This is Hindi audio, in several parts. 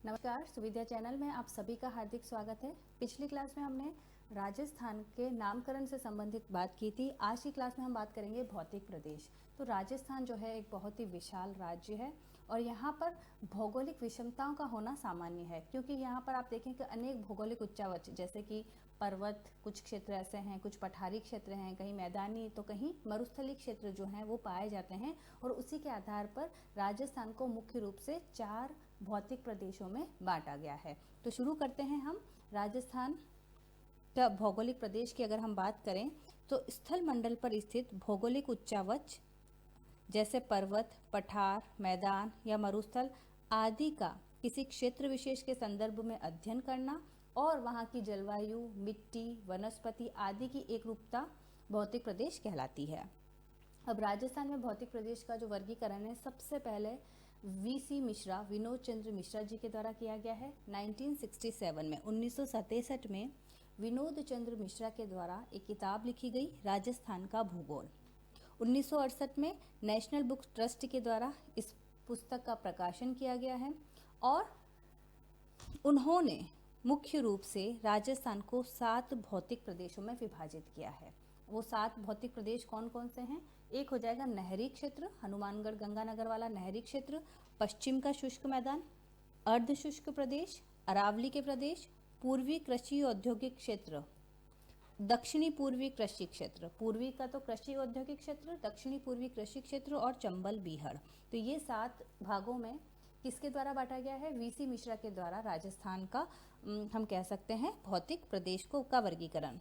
नमस्कार, सुविधा चैनल में आप सभी का हार्दिक स्वागत है। पिछली क्लास में हमने राजस्थान के नामकरण से संबंधित बात की थी। आज की क्लास में हम बात करेंगे भौतिक प्रदेश। तो राजस्थान जो है एक बहुत ही विशाल राज्य है और यहाँ पर भौगोलिक विषमताओं का होना सामान्य है, क्योंकि यहाँ पर आप देखें कि अनेक भौगोलिक उच्चावच जैसे कि पर्वत, कुछ क्षेत्र ऐसे हैं, कुछ पठारी क्षेत्र हैं, कहीं मैदानी तो कहीं मरुस्थलीय क्षेत्र जो हैं वो पाए जाते हैं। और उसी के आधार पर राजस्थान को मुख्य रूप से 4 भौतिक प्रदेशों में बांटा गया है। तो शुरू करते हैं हम राजस्थान का भौगोलिक प्रदेश की अगर हम बात करें तो स्थल मंडल पर स्थित भौगोलिक उच्चावच जैसे पर्वत, पठार, मैदान या मरुस्थल आदि का किसी क्षेत्र विशेष के संदर्भ में अध्ययन करना और वहाँ की जलवायु, मिट्टी, वनस्पति आदि की एकरूपता भौतिक प्रदेश कहलाती है। अब राजस्थान में भौतिक प्रदेश का जो वर्गीकरण है सबसे पहले वीसी मिश्रा, विनोद चंद्र मिश्रा जी के द्वारा किया गया है 1967 में। 1967 में विनोद चंद्र मिश्रा के द्वारा एक किताब लिखी गई राजस्थान का भूगोल। 1968 में नेशनल बुक ट्रस्ट के द्वारा इस पुस्तक का प्रकाशन किया गया है और उन्होंने मुख्य रूप से राजस्थान को 7 भौतिक प्रदेशों में विभाजित किया है। वो 7 भौतिक प्रदेश कौन कौन से हैं? एक हो जाएगा नहरी क्षेत्र, हनुमानगढ़ गंगानगर वाला नहरी क्षेत्र, पश्चिम का शुष्क मैदान, अर्ध शुष्क प्रदेश, अरावली के प्रदेश, पूर्वी कृषि औद्योगिक क्षेत्र, दक्षिणी पूर्वी कृषि क्षेत्र, पूर्वी का तो कृषि औद्योगिक क्षेत्र, दक्षिणी पूर्वी कृषि क्षेत्र और चंबल बीहड़। तो ये 7 भागों में किसके द्वारा बांटा गया है? वीसी मिश्रा के द्वारा राजस्थान का हम कह सकते हैं भौतिक प्रदेश को का वर्गीकरण।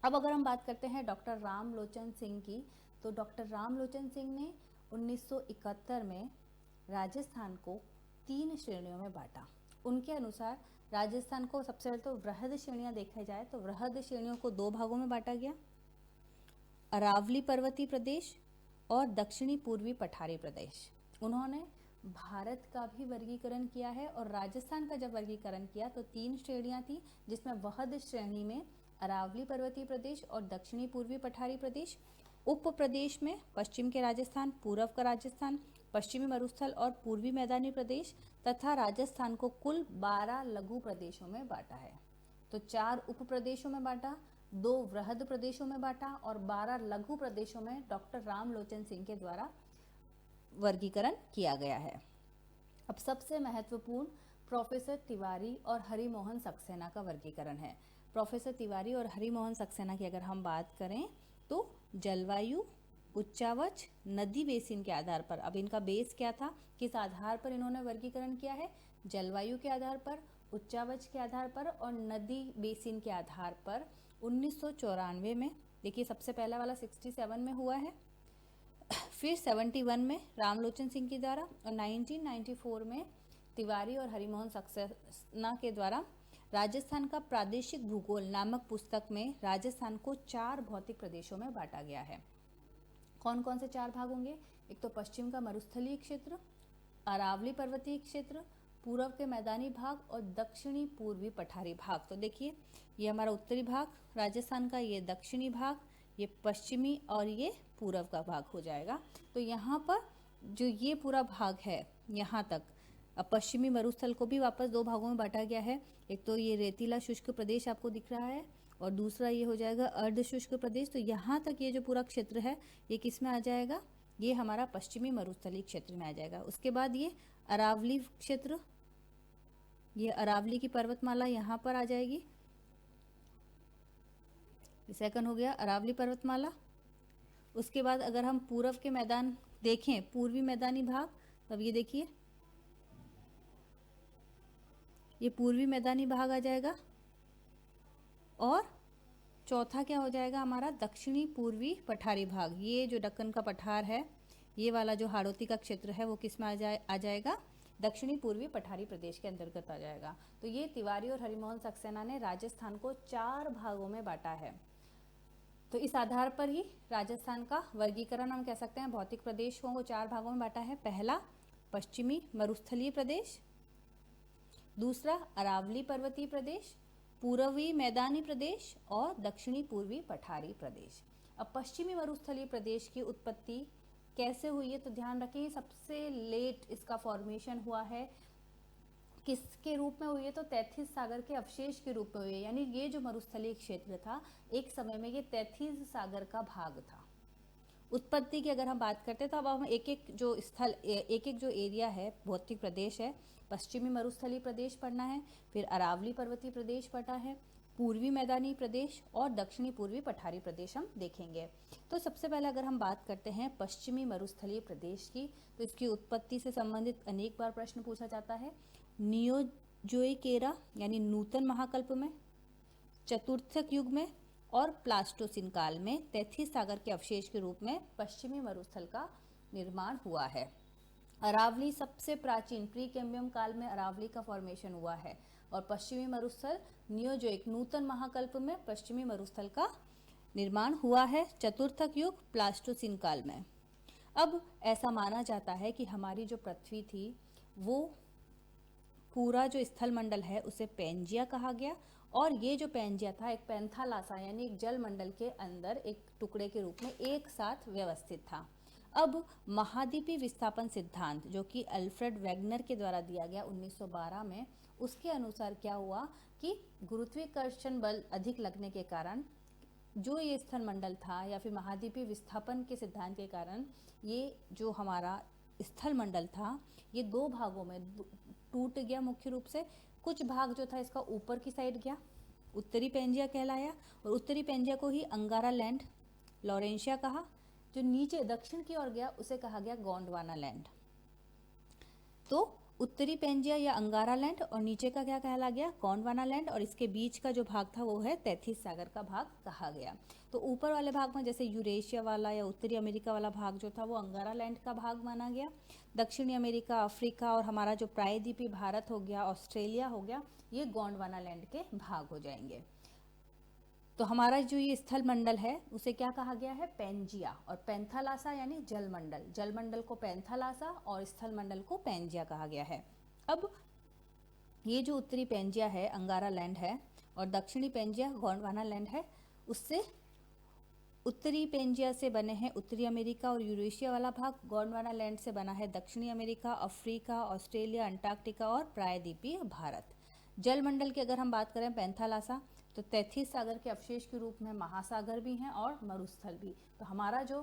अब अगर हम बात करते हैं डॉक्टर रामलोचन सिंह की, तो डॉक्टर रामलोचन सिंह ने 1971 में राजस्थान को 3 श्रेणियों में बांटा। उनके अनुसार राजस्थान को सबसे पहले तो वृहद श्रेणियां देखा जाए तो वृहद श्रेणियों को 2 भागों में बांटा गया, अरावली पर्वतीय प्रदेश और दक्षिणी पूर्वी पठारी प्रदेश। उन्होंने भारत का भी वर्गीकरण किया है और राजस्थान का जब वर्गीकरण किया तो 3 श्रेणियां थी, जिसमें वहद श्रेणी में अरावली पर्वतीय प्रदेश और दक्षिणी पूर्वी पठारी प्रदेश, उप प्रदेश में पश्चिम के राजस्थान, पूर्व का राजस्थान, पश्चिमी मरुस्थल और पूर्वी मैदानी प्रदेश तथा राजस्थान को कुल 12 लघु प्रदेशों में बांटा है। तो 4 उप प्रदेशों में बांटा, 2 वृहद प्रदेशों में बांटा और 12 लघु प्रदेशों में डॉक्टर रामलोचन सिंह के द्वारा वर्गीकरण किया गया है। अब सबसे महत्वपूर्ण प्रोफेसर तिवारी और हरिमोहन सक्सेना का वर्गीकरण है। प्रोफेसर तिवारी और हरिमोहन सक्सेना की अगर हम बात करें तो जलवायु, उच्चावच, नदी बेसिन के आधार पर, अब इनका बेस क्या था, किस आधार पर इन्होंने वर्गीकरण किया है? जलवायु के आधार पर, उच्चावच के आधार पर और नदी बेसिन के आधार पर 1994 में, देखिए सबसे पहला वाला 67 में हुआ है, फिर 71 में रामलोचन सिंह के द्वारा और 1994 में तिवारी और हरिमोहन सक्सेना के द्वारा राजस्थान का प्रादेशिक भूगोल नामक पुस्तक में राजस्थान को 4 भौतिक प्रदेशों में बांटा गया है। कौन कौन से 4 भाग होंगे? एक तो पश्चिम का मरुस्थलीय क्षेत्र, अरावली पर्वतीय क्षेत्र, पूर्व के मैदानी भाग और दक्षिणी पूर्वी पठारी भाग। तो देखिए ये हमारा उत्तरी भाग राजस्थान का, ये दक्षिणी भाग, ये पश्चिमी और ये पूर्व का भाग हो जाएगा। तो यहाँ पर जो ये पूरा भाग है यहाँ तक, अब पश्चिमी मरुस्थल को भी वापस 2 भागों में बांटा गया है। एक तो ये रेतीला शुष्क प्रदेश आपको दिख रहा है और दूसरा ये हो जाएगा अर्ध शुष्क प्रदेश। तो यहाँ तक ये जो पूरा क्षेत्र है ये किस में आ जाएगा? ये हमारा पश्चिमी मरुस्थलीय क्षेत्र में आ जाएगा। उसके बाद ये अरावली क्षेत्र, ये अरावली की पर्वतमाला यहाँ पर आ जाएगी। सेकंड हो गया अरावली पर्वतमाला। उसके बाद अगर हम पूर्व के मैदान देखें, पूर्वी मैदानी भाग, तब ये देखिए ये पूर्वी मैदानी भाग आ जाएगा और चौथा क्या हो जाएगा हमारा? दक्षिणी पूर्वी पठारी भाग। ये जो दक्कन का पठार है, ये वाला जो हाड़ौती का क्षेत्र है वो किस में आ जाएगा? दक्षिणी पूर्वी पठारी प्रदेश के अंतर्गत आ जाएगा। तो ये तिवारी और हरिमोहन सक्सेना ने राजस्थान को 4 भागों में बांटा है। तो इस आधार पर ही राजस्थान का वर्गीकरण हम कह सकते हैं भौतिक प्रदेशों को 4 भागों में बांटा है। पहला पश्चिमी मरुस्थलीय प्रदेश, दूसरा अरावली पर्वतीय प्रदेश, पूर्वी मैदानी प्रदेश और दक्षिणी पूर्वी पठारी प्रदेश। अब पश्चिमी मरुस्थलीय प्रदेश की उत्पत्ति कैसे हुई है तो ध्यान रखें, सबसे लेट इसका फॉर्मेशन हुआ है किसके रूप में हुई है? तो तैथिस सागर के अवशेष के रूप में हुई है। यानी ये जो मरुस्थलीय क्षेत्र था, एक समय में ये तैथिस सागर का भाग था। उत्पत्ति की अगर हम बात करते हैं तो अब हम एक एक जो स्थल, एक एक जो एरिया है, भौतिक प्रदेश है, पश्चिमी मरुस्थलीय प्रदेश पढ़ना है, फिर अरावली पर्वतीय प्रदेश पढ़ना है, पूर्वी मैदानी प्रदेश और दक्षिणी पूर्वी पठारी प्रदेश हम देखेंगे। तो सबसे पहले अगर हम बात करते हैं पश्चिमी मरुस्थलीय प्रदेश की, तो इसकी उत्पत्ति से संबंधित अनेक बार प्रश्न पूछा जाता है। नियोजोइक एरा यानी नूतन महाकल्प में, चतुर्थक युग में और प्लास्टोसिन काल में तैथिस सागर के अवशेष के रूप में पश्चिमी मरुस्थल का निर्माण हुआ है। अरावली सबसे प्राचीन प्री कैम्बियम काल में अरावली का फॉर्मेशन हुआ है और पश्चिमी मरुस्थल नियोजोइक नूतन महाकल्प में पश्चिमी मरुस्थल का निर्माण हुआ है चतुर्थक युग प्लास्टोसिन काल में। अब ऐसा माना जाता है कि हमारी जो पृथ्वी थी वो पूरा जो स्थल मंडल है उसे पेंजिया कहा गया और ये जो पेंजिया था एक पैंथालासा यानी एक जल मंडल के अंदर एक टुकड़े के रूप में एक साथ व्यवस्थित था। अब महाद्वीपीय विस्थापन सिद्धांत जो कि अल्फ्रेड वेगनर के द्वारा दिया गया 1912 में, उसके अनुसार क्या हुआ कि गुरुत्वाकर्षण बल अधिक लगने के कारण जो ये स्थल मंडल था या फिर महाद्वीपीय विस्थापन के सिद्धांत के कारण ये जो हमारा स्थल मंडल था ये दो भागों में टूट गया। मुख्य रूप से कुछ भाग जो था इसका ऊपर की साइड गया, उत्तरी पेंजिया कहलाया, और उत्तरी पेंजिया को ही अंगारा लैंड, लॉरेंशिया कहा। जो नीचे दक्षिण की ओर गया उसे कहा गया गोंडवाना लैंड। तो उत्तरी पेंजिया या अंगारा लैंड और नीचे का क्या कहला गया? गोंडवाना लैंड, और इसके बीच का जो भाग था वो है तैथिस सागर का भाग कहा गया। तो ऊपर वाले भाग में जैसे यूरेशिया वाला या उत्तरी अमेरिका वाला भाग जो था वो अंगारा लैंड का भाग माना गया। दक्षिणी अमेरिका, अफ्रीका और हमारा जो प्रायद्वीपीय भारत हो गया, ऑस्ट्रेलिया हो गया, ये गोंडवाना लैंड के भाग हो जाएंगे। तो हमारा जो ये स्थल मंडल है उसे क्या कहा गया है? पेंजिया। और पैंथालासा यानी जलमंडल, जलमंडल को पैंथालासा और स्थल मंडल को पेंजिया कहा गया है। अब ये जो उत्तरी पेंजिया है अंगारा लैंड है और दक्षिणी पेंजिया गोंडवाना लैंड है, उससे उत्तरी पेंजिया से बने हैं उत्तरी अमेरिका और यूरेशिया वाला भाग, गोंडवाना लैंड से बना है दक्षिणी अमेरिका, अफ्रीका, ऑस्ट्रेलिया, अंटार्कटिका और प्रायद्वीपीय भारत। जलमंडल की अगर हम बात करें पैंथालासा, तो तैथिस सागर के अवशेष के रूप में महासागर भी हैं और मरुस्थल भी। तो हमारा जो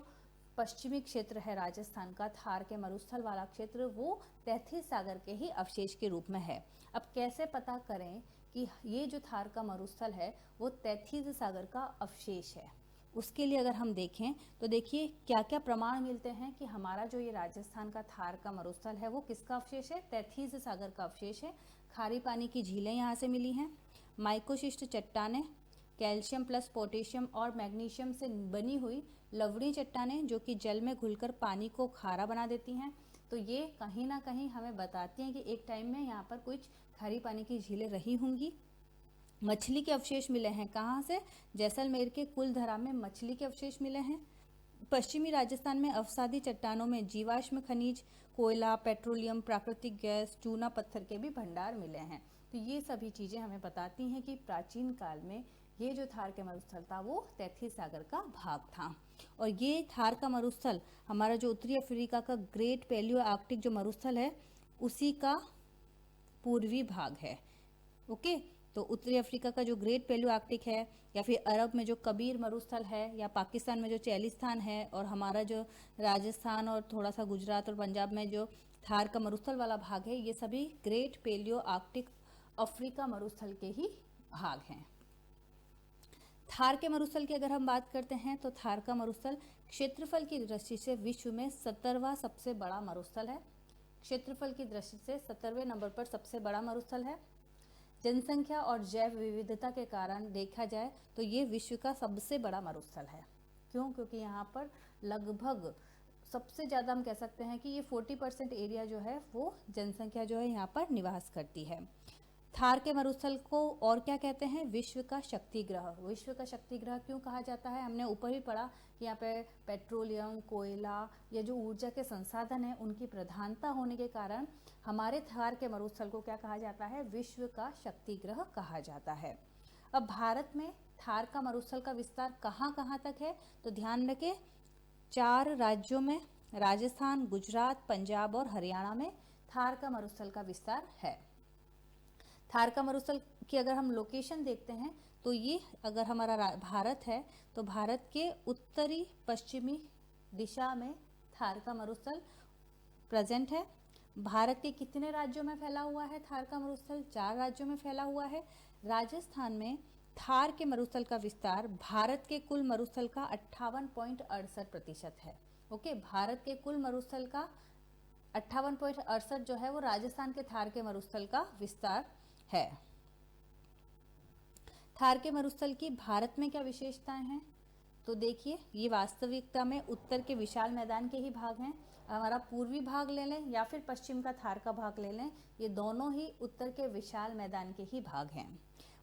पश्चिमी क्षेत्र है राजस्थान का, थार के मरुस्थल वाला क्षेत्र, वो तैथिस सागर के ही अवशेष के रूप में है। अब कैसे पता करें कि ये जो थार का मरुस्थल है वो तैथिस सागर का अवशेष है? उसके लिए अगर हम देखें तो देखिए क्या क्या प्रमाण मिलते हैं कि हमारा जो ये राजस्थान का थार का मरुस्थल है वो किसका अवशेष है? तैथिस सागर का अवशेष है। खारी पानी की झीलें यहाँ से मिली हैं, माइकोशिष्ट चट्टानें, कैल्शियम प्लस पोटेशियम और मैग्नीशियम से बनी हुई लवणी चट्टानें जो कि जल में घुलकर पानी को खारा बना देती हैं। तो ये कहीं ना कहीं हमें बताती हैं कि एक टाइम में यहाँ पर कुछ खारी पानी की झीलें रही होंगी। मछली के अवशेष मिले हैं, कहाँ से? जैसलमेर के कुलधरा में मछली के अवशेष मिले हैं। पश्चिमी राजस्थान में अवसादी चट्टानों में जीवाश्म खनिज, कोयला, पेट्रोलियम, प्राकृतिक गैस, चूना पत्थर के भी भंडार मिले हैं। तो ये सभी चीज़ें हमें बताती हैं कि प्राचीन काल में ये जो थार के मरुस्थल था वो तैथिस सागर का भाग था। और ये थार का मरुस्थल हमारा जो उत्तरी अफ्रीका का ग्रेट पैलियो आर्कटिक जो मरुस्थल है उसी का पूर्वी भाग है। ओके, तो उत्तरी अफ्रीका का जो ग्रेट पैलियो आर्कटिक है, या फिर अरब में जो कबीर मरुस्थल है, या पाकिस्तान में जो चैलिस्तान है, और हमारा जो राजस्थान और थोड़ा सा गुजरात और पंजाब में जो थार का मरुस्थल वाला भाग है, ये सभी ग्रेट पैलियो आर्कटिक अफ्रीका मरुस्थल के ही भाग हैं। थार के मरुस्थल की अगर हम बात करते हैं तो थार का मरुस्थल क्षेत्रफल की दृष्टि से विश्व में 17वां सबसे बड़ा मरुस्थल है। क्षेत्रफल की दृष्टि से 17वें नंबर पर सबसे बड़ा मरुस्थल है। जनसंख्या और जैव विविधता के कारण देखा जाए तो ये विश्व का सबसे बड़ा मरुस्थल है। क्यों? क्योंकि यहाँ पर लगभग सबसे ज़्यादा हम कह सकते हैं कि ये 40% एरिया जो है वो जनसंख्या जो है यहाँ पर निवास करती है। थार के मरुस्थल को और क्या कहते हैं? विश्व का शक्ति ग्रह। विश्व का शक्ति ग्रह क्यों कहा जाता है? हमने ऊपर ही पढ़ा कि यहाँ पे पेट्रोलियम, कोयला या जो ऊर्जा के संसाधन हैं उनकी प्रधानता होने के कारण हमारे थार के मरुस्थल को क्या कहा जाता है? विश्व का शक्ति ग्रह कहा जाता है। अब भारत में थार का मरुस्थल का विस्तार कहाँ कहाँ तक है? तो ध्यान रखें, 4 राज्यों में राजस्थान, गुजरात, पंजाब और हरियाणा में थार का मरुस्थल का विस्तार है। थार का मरुस्थल की अगर हम लोकेशन देखते हैं तो ये अगर हमारा भारत है तो भारत के उत्तरी पश्चिमी दिशा में थार का मरुस्थल प्रेजेंट है। भारत के कितने राज्यों में फैला हुआ है थार का मरुस्थल? 4 राज्यों में फैला हुआ है। राजस्थान में थार के मरुस्थल का विस्तार भारत के कुल मरुस्थल का 58.68% है। ओके, भारत के कुल मरुस्थल का 58.68 जो है वो राजस्थान के थार के मरुस्थल का विस्तार है। थार के मरुस्थल की भारत में क्या विशेषताएं हैं? तो देखिए, ये वास्तविकता में उत्तर के विशाल मैदान के ही भाग हैं। हमारा पूर्वी भाग ले लें या फिर पश्चिम का थार का भाग ले लें, ये दोनों ही उत्तर के विशाल मैदान के ही भाग हैं।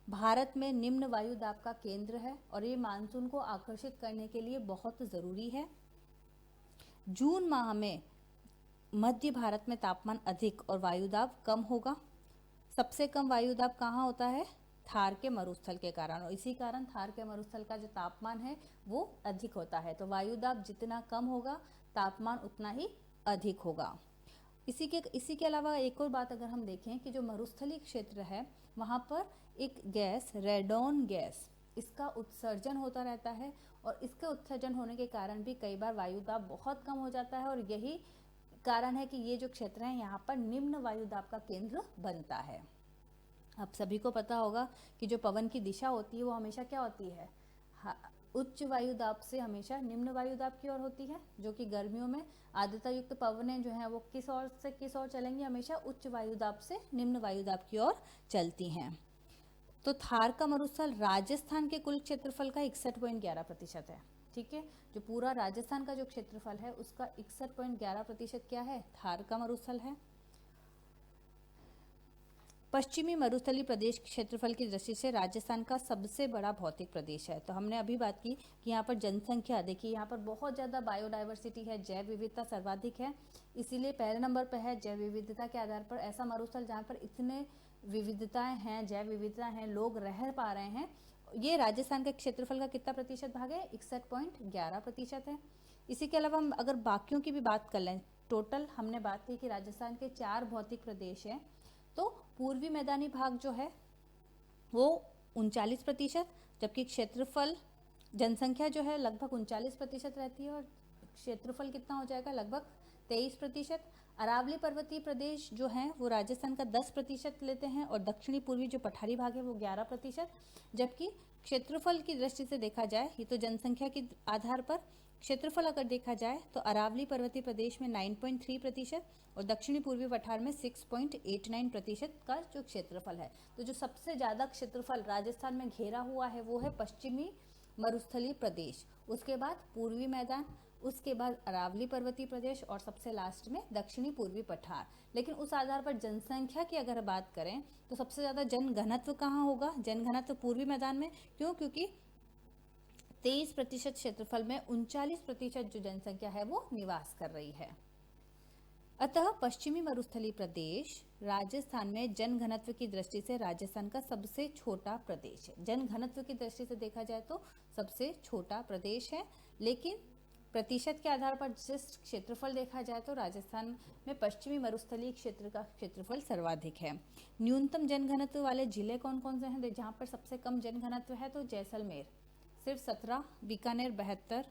भारत में निम्न वायु दाब का केंद्र है और ये मानसून को आकर्षित करने के लिए बहुत ज़रूरी है। जून माह में मध्य भारत में तापमान अधिक और वायुदाब कम होगा। सबसे कम वायुदाब कहाँ होता है? थार के मरुस्थल के कारण, और इसी कारण थार के मरुस्थल का जो तापमान है वो अधिक होता है। तो वायुदाब जितना कम होगा तापमान उतना ही अधिक होगा। इसी के अलावा एक और बात अगर हम देखें कि जो मरुस्थलीय क्षेत्र है वहाँ पर एक गैस रेडॉन गैस, इसका उत्सर्जन होता रहता है और इसके उत्सर्जन होने के कारण भी कई बार वायुदाब बहुत कम हो जाता है और यही कारण है कि ये जो क्षेत्र है यहाँ पर निम्न वायुदाब का केंद्र बनता है। आप सभी को पता होगा कि जो पवन की दिशा होती है वो हमेशा क्या होती है? उच्च वायुदाब से हमेशा निम्न वायुदाब की ओर होती है, जो कि गर्मियों में आर्द्रता युक्त पवनें जो हैं वो किस ओर से किस ओर चलेंगी? हमेशा उच्च वायुदाब से निम्न वायुदाब की ओर चलती हैं। तो थार का मरुस्थल राजस्थान के कुल क्षेत्रफल का 61.11% है। ठीक है, जो पूरा राजस्थान का जो क्षेत्रफल है उसका 61.11% क्या है? थार का मरुस्थल है। पश्चिमी मरुस्थलीय प्रदेश क्षेत्रफल की दृष्टि से राजस्थान का सबसे बड़ा भौतिक प्रदेश है। तो हमने अभी बात की कि यहाँ पर जनसंख्या, देखिए यहाँ पर बहुत ज़्यादा बायोडाइवर्सिटी है, जैव विविधता सर्वाधिक है, इसीलिए पहले नंबर पर है। जैव विविधता के आधार पर ऐसा मरुस्थल जहाँ पर इतने विविधताएं हैं, जैव विविधता हैं, लोग रह पा रहे हैं, ये राजस्थान के क्षेत्रफल का कितना प्रतिशत भाग है? 61.11% है। इसी के अलावा हम अगर बाकियों की भी बात कर लें, टोटल हमने बात की कि राजस्थान के 4 भौतिक प्रदेश हैं, तो पूर्वी मैदानी भाग जो है वो 39%, जबकि क्षेत्रफल जनसंख्या जो है लगभग 39% रहती है और क्षेत्रफल कितना हो जाएगा? लगभग 23%। अरावली पर्वतीय प्रदेश जो हैं वो राजस्थान का 10% लेते हैं और दक्षिणी पूर्वी जो पठारी भाग है वो 11%, जबकि क्षेत्रफल की दृष्टि से देखा जाए, ये तो जनसंख्या के आधार पर क्षेत्रफल अगर देखा जाए तो अरावली पर्वतीय प्रदेश में 9.3% और दक्षिणी पूर्वी पठार में 6.89% का जो क्षेत्रफल है। तो जो सबसे ज़्यादा क्षेत्रफल राजस्थान में घेरा हुआ है वो है पश्चिमी मरुस्थलीय प्रदेश, उसके बाद पूर्वी मैदान, उसके बाद अरावली पर्वतीय प्रदेश और सबसे लास्ट में दक्षिणी पूर्वी पठार। लेकिन उस आधार पर जनसंख्या की अगर बात करें तो सबसे ज़्यादा जनघनत्व कहाँ होगा? जनघनत्व पूर्वी मैदान में। क्यों? क्योंकि 23% क्षेत्रफल में 39% जो जनसंख्या है वो निवास कर रही है। अतः पश्चिमी मरुस्थलीय प्रदेश राजस्थान में जनघनत्व की दृष्टि से राजस्थान का सबसे छोटा प्रदेश है। जनघनत्व की दृष्टि से देखा जाए तो सबसे छोटा प्रदेश है, लेकिन प्रतिशत के आधार पर जिस क्षेत्रफल देखा जाए तो राजस्थान में पश्चिमी मरुस्थलीय क्षेत्र का क्षेत्रफल सर्वाधिक है। न्यूनतम जनघनत्व वाले जिले कौन कौन से हैं? जहाँ पर सबसे कम जनघनत्व है तो जैसलमेर सिर्फ 17, बीकानेर 72,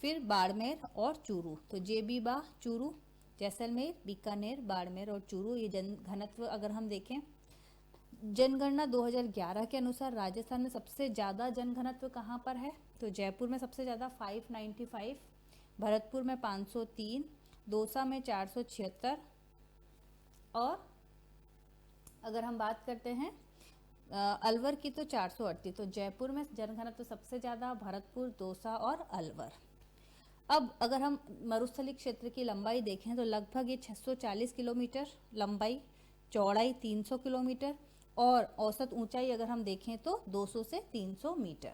फिर बाड़मेर और चूरू। तो जेबीबा, चूरू, जैसलमेर, बीकानेर, बाड़मेर और चूरू, ये जनघनत्व अगर हम देखें। जनगणना 2011 के अनुसार राजस्थान में सबसे ज़्यादा जनघनत्व कहाँ पर है? तो जयपुर में सबसे ज़्यादा 595, भरतपुर में 503, दौसा में 476 और अगर हम बात करते हैं अलवर की तो 438। तो जयपुर में जनघनत्व सबसे ज़्यादा, भरतपुर, दौसा और अलवर। अब अगर हम मरुस्थलीय क्षेत्र की लंबाई देखें तो लगभग ये 640 किलोमीटर लंबाई, चौड़ाई 300 किलोमीटर और औसत ऊंचाई अगर हम देखें तो 200 से 300 मीटर।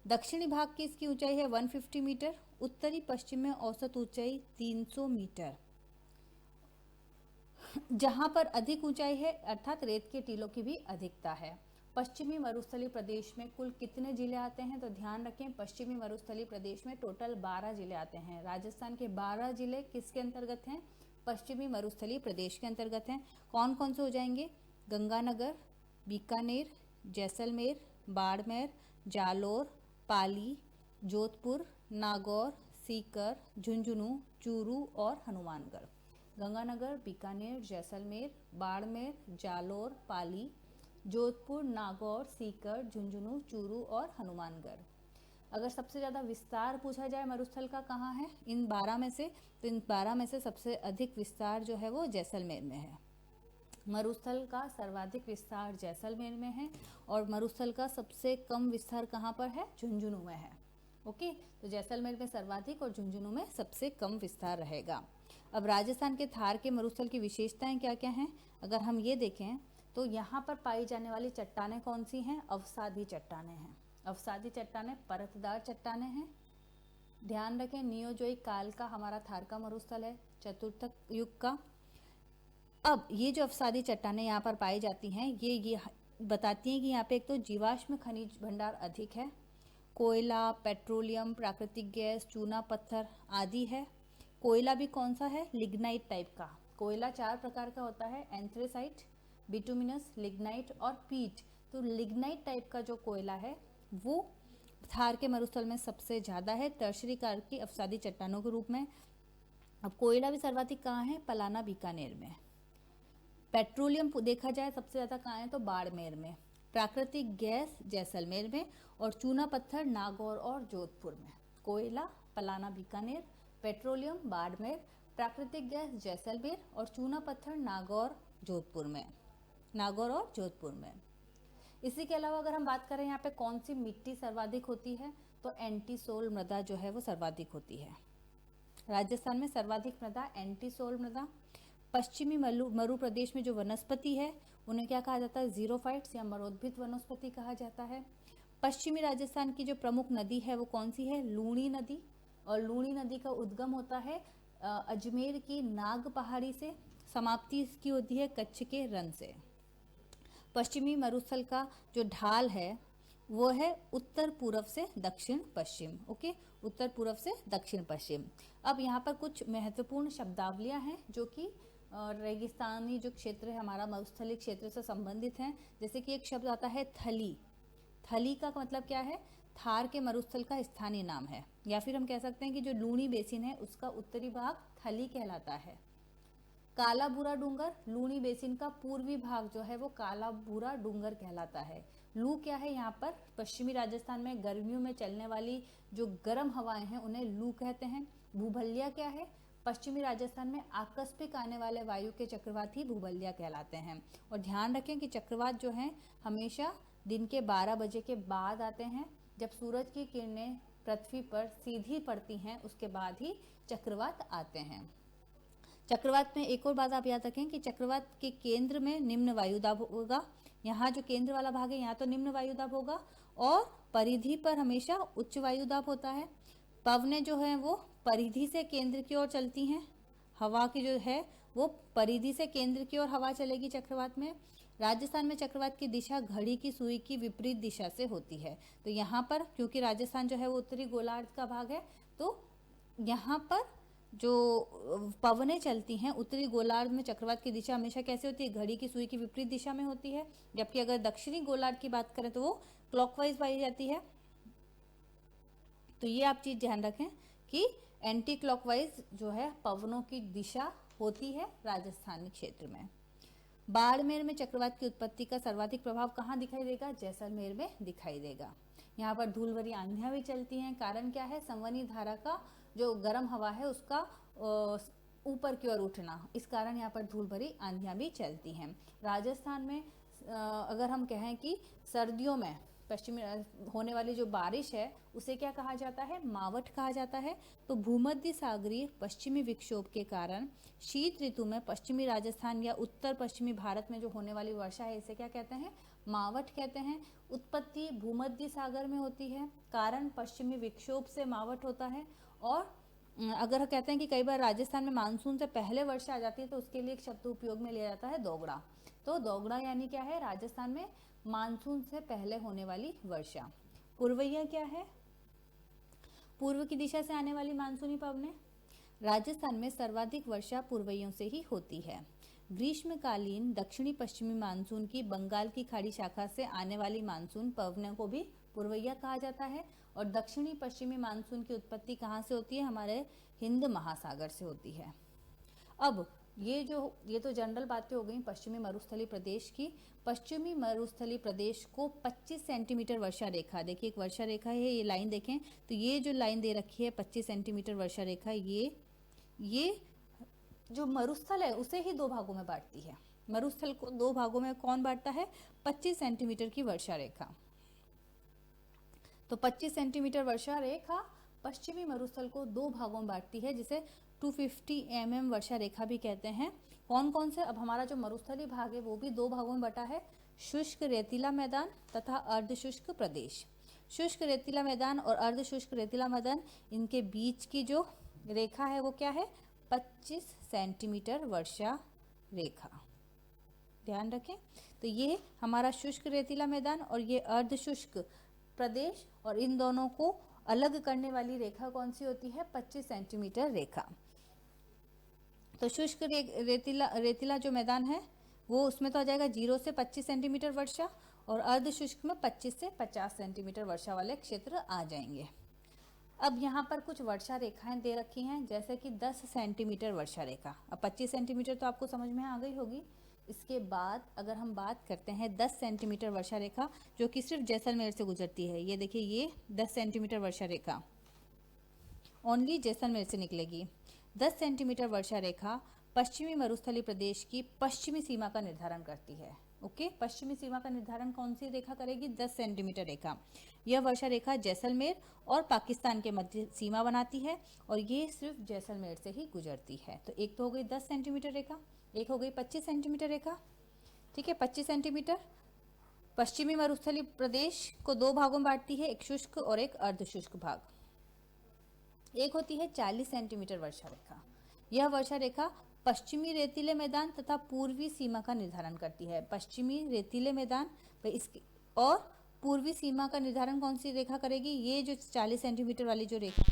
दक्षिणी भाग की इसकी ऊंचाई है 150 मीटर, उत्तरी पश्चिम में औसत ऊंचाई 300 मीटर। जहां पर अधिक ऊंचाई है अर्थात रेत के टीलों की भी अधिकता है। पश्चिमी मरुस्थलीय प्रदेश में कुल कितने जिले आते हैं? तो ध्यान रखें, पश्चिमी मरुस्थलीय प्रदेश में टोटल 12 जिले आते हैं। राजस्थान के 12 जिले किसके अंतर्गत हैं? पश्चिमी मरुस्थलीय प्रदेश के अंतर्गत हैं। कौन कौन से हो जाएंगे? गंगानगर, बीकानेर, जैसलमेर, बाड़मेर, जालोर, पाली, जोधपुर, नागौर, सीकर, झुंझुनू, चूरू और हनुमानगढ़। गंगानगर, बीकानेर, जैसलमेर, बाड़मेर, जालोर, पाली, जोधपुर, नागौर, सीकर, झुंझुनू, चूरू और हनुमानगढ़। अगर सबसे ज़्यादा विस्तार पूछा जाए मरुस्थल का कहाँ है इन 12 में से, तो इन 12 में से सबसे अधिक विस्तार जो है वो जैसलमेर में है। मरुस्थल का सर्वाधिक विस्तार जैसलमेर में है और मरुस्थल का सबसे कम विस्तार कहाँ पर है? झुंझुनू में है। ओके, तो जैसलमेर में सर्वाधिक और झुंझुनू में सबसे कम विस्तार रहेगा। अब राजस्थान के थार के मरुस्थल की विशेषताएं क्या क्या हैं? अगर हम ये देखें तो यहाँ पर पाई जाने वाली चट्टानें कौन सी हैं? अवसादी चट्टानें हैं। अवसादी चट्टानें परतदार चट्टानें हैं। ध्यान रखें, नियोजोइक काल का हमारा थार का मरुस्थल है, चतुर्थक युग का। अब ये जो अवसादी चट्टानें यहाँ पर पाई जाती हैं, ये बताती हैं कि यहाँ पे एक तो जीवाश्म खनिज भंडार अधिक है, कोयला, पेट्रोलियम, प्राकृतिक गैस, चूना पत्थर आदि है। कोयला भी कौन सा है? लिग्नाइट टाइप का। कोयला 4 प्रकार का होता है, एंथ्रेसाइट, बिटुमिनस, लिग्नाइट और पीट। तो लिग्नाइट टाइप का जो कोयला है वो थार के मरुस्थल में सबसे ज़्यादा है, टर्शरी कार की अवसादी चट्टानों के रूप में। अब कोयला भी सर्वाधिक कहाँ है? पलाना, बीकानेर में। पेट्रोलियम देखा जाए सबसे ज़्यादा कहाँ है? तो बाड़मेर में। प्राकृतिक गैस जैसलमेर में और चूना पत्थर नागौर और जोधपुर में। कोयला पलाना, बीकानेर, पेट्रोलियम बाड़मेर, प्राकृतिक गैस जैसलमेर और चूना पत्थर नागौर जोधपुर में। नागौर और जोधपुर में। इसी के अलावा अगर हम बात करें यहाँ पे कौन सी मिट्टी सर्वाधिक होती है, तो एंटीसोल मृदा जो है वो सर्वाधिक होती है। राजस्थान में सर्वाधिक मृदा एंटीसोल मृदा। पश्चिमी मरु प्रदेश में जो वनस्पति है उन्हें क्या कहा जाता है? जीरोफाइट्स या मरोद्भिद वनस्पति कहा जाता है। पश्चिमी राजस्थान की जो प्रमुख नदी है वो कौन सी है? लूणी नदी। और लूणी नदी का उद्गम होता है अजमेर की नाग पहाड़ी से, समाप्ति इसकी होती है कच्छ के रन से। पश्चिमी मरुस्थल का जो ढाल है वो है उत्तर पूर्व से दक्षिण पश्चिम। ओके, उत्तर पूर्व से दक्षिण पश्चिम। अब यहाँ पर कुछ महत्वपूर्ण शब्दावलियाँ हैं जो कि रेगिस्तानी जो क्षेत्र है हमारा मरुस्थलीय क्षेत्र से संबंधित हैं। जैसे कि एक शब्द आता है थली। थली का मतलब क्या है? थार के मरुस्थल का स्थानीय नाम है, या फिर हम कह सकते हैं कि जो लूणी बेसिन है उसका उत्तरी भाग थली कहलाता है। काला भूरा डूंगर, लूणी बेसिन का पूर्वी भाग जो है वो काला भूरा डूंगर कहलाता है। लू क्या है? यहाँ पर पश्चिमी राजस्थान में गर्मियों में चलने वाली जो गर्म हवाएं हैं उन्हें लू कहते हैं। भूभल्या क्या है? पश्चिमी राजस्थान में आकस्मिक आने वाले वायु के चक्रवात ही भूभल्या कहलाते हैं। और ध्यान रखें कि चक्रवात जो है हमेशा दिन के 12 बजे के बाद आते हैं। जब सूरज की किरणें पृथ्वी पर सीधी पड़ती हैं उसके बाद ही चक्रवात आते हैं। चक्रवात में एक और बात आप याद रखें कि चक्रवात के केंद्र में निम्न वायुदाब होगा। यहाँ जो केंद्र वाला भाग है यहाँ तो निम्न वायुदाब होगा और परिधि पर हमेशा उच्च वायुदाब होता है। पवनें जो है वो परिधि से केंद्र की ओर चलती हैं। हवा की जो है वो परिधि से केंद्र की ओर हवा चलेगी चक्रवात में। राजस्थान में चक्रवात की दिशा घड़ी की सुई की विपरीत दिशा से होती है। तो यहाँ पर क्योंकि राजस्थान जो है वो उत्तरी गोलार्ध का भाग है, तो यहाँ पर जो पवनें चलती हैं उत्तरी गोलार्ध में चक्रवात की दिशा हमेशा कैसे होती है? घड़ी की सुई की विपरीत दिशा में होती है। जबकि अगर दक्षिणी गोलार्ध की बात करें तो वो क्लॉकवाइज पाई जाती है। तो ये आप चीज ध्यान रखें कि एंटी क्लॉकवाइज जो है पवनों की दिशा होती है राजस्थानी क्षेत्र में। बाड़मेर में चक्रवात की उत्पत्ति का सर्वाधिक प्रभाव कहाँ दिखाई देगा? जैसलमेर में दिखाई देगा। यहाँ पर धूल भरी आंधियां भी चलती हैं। कारण क्या है? संवहनी धारा का जो गर्म हवा है उसका ऊपर की ओर उठना, इस कारण यहाँ पर धूल भरी आंधियां भी चलती हैं। राजस्थान में अगर हम कहें कि सर्दियों में पश्चिमी होने वाली जो बारिश है उसे क्या कहा जाता है? मावठ कहा जाता है। तो भूमध्य सागरीय पश्चिमी विक्षोभ के कारण शीत ऋतु में पश्चिमी राजस्थान या उत्तर पश्चिमी भारत में जो होने वाली वर्षा है इसे क्या कहते हैं? मावठ कहते हैं। उत्पत्ति भूमध्य सागर में होती है, कारण पश्चिमी विक्षोभ से मावठ होता है। और अगर कहते हैं कि कई बार राजस्थान में मानसून से पहले वर्षा आ जाती है तो उसके लिए एक शब्द उपयोग में लिया जाता है दोगड़ा। तो दोगड़ा यानी क्या है? राजस्थान में मानसून से पहले होने वाली वर्षा। पूर्वैया क्या है? पूर्व की दिशा से आने वाली मानसूनी पवनें। राजस्थान में सर्वाधिक वर्षा पूर्वइयों से ही होती है। ग्रीष्मकालीन दक्षिणी पश्चिमी मानसून की बंगाल की खाड़ी शाखा से आने वाली मानसून पवनों को भी पूर्वैया कहा जाता है। और दक्षिणी पश्चिमी मानसून की उत्पत्ति कहाँ से होती है? हमारे हिंद महासागर से होती है। अब ये तो जनरल बातें हो गई पश्चिमी मरुस्थलीय प्रदेश की। पश्चिमी मरुस्थलीय प्रदेश को 25 सेंटीमीटर वर्षा रेखा, देखिए एक वर्षा रेखा है, ये लाइन देखें तो ये जो लाइन दे रखी है 25 सेंटीमीटर वर्षा रेखा, ये जो मरुस्थल है उसे ही दो भागों में बांटती है। मरुस्थल को दो भागों में कौन बांटता है? 25 सेंटीमीटर की वर्षा रेखा। तो 25 सेंटीमीटर वर्षा रेखा पश्चिमी मरुस्थल को दो भागों में बांटती है, जिसे 250 mm वर्षा रेखा भी कहते हैं। कौन कौन से? अब हमारा जो मरुस्थलीय भाग है वो भी दो भागों में बटा है, शुष्क रेतीला मैदान तथा अर्धशुष्क प्रदेश। शुष्क रेतीला मैदान और अर्धशुष्क रेतीला मैदान, इनके बीच की जो रेखा है वो क्या है? 25 सेंटीमीटर वर्षा रेखा। ध्यान रखें, तो ये हमारा शुष्क रेतीला मैदान और ये अर्धशुष्क प्रदेश, और इन दोनों को अलग करने वाली रेखा कौन सी होती है? 25 सेंटीमीटर रेखा। तो शुष्क रेतीला जो मैदान है वो उसमें तो आ जाएगा 0 से 25 सेंटीमीटर वर्षा, और अर्धशुष्क में 25 से 50 सेंटीमीटर वर्षा वाले क्षेत्र आ जाएंगे। अब यहाँ पर कुछ वर्षा रेखाएं दे रखी हैं, जैसे कि 10 सेंटीमीटर वर्षा रेखा। अब 25 सेंटीमीटर तो आपको समझ में आ गई होगी। इसके बाद अगर हम बात करते हैं 10 सेंटीमीटर वर्षा रेखा, जो कि सिर्फ जैसलमेर से गुजरती है। ये देखिए, ये 10 सेंटीमीटर वर्षा रेखा ओनली जैसलमेर से निकलेगी। 10 सेंटीमीटर वर्षा रेखा पश्चिमी मरुस्थलीय प्रदेश की पश्चिमी सीमा का निर्धारण करती है। ओके, पश्चिमी सीमा का निर्धारण कौन सी रेखा करेगी? 10 सेंटीमीटर रेखा। यह वर्षा रेखा जैसलमेर और पाकिस्तान के मध्य सीमा बनाती है, और ये सिर्फ जैसलमेर से ही गुजरती है। तो एक तो हो गई 10 सेंटीमीटर रेखा, एक हो गई 25 सेंटीमीटर रेखा। ठीक है, 25 सेंटीमीटर पश्चिमी मरुस्थलीय प्रदेश को दो भागों में बांटती है, एक शुष्क और एक अर्धशुष्क भाग। एक होती है 40 सेंटीमीटर वर्षा रेखा। यह वर्षा रेखा पश्चिमी रेतीले मैदान तथा पूर्वी सीमा का निर्धारण करती है। पश्चिमी रेतीले मैदान इसकी और पूर्वी सीमा का निर्धारण कौन सी रेखा करेगी? ये जो 40 सेंटीमीटर वाली जो रेखा,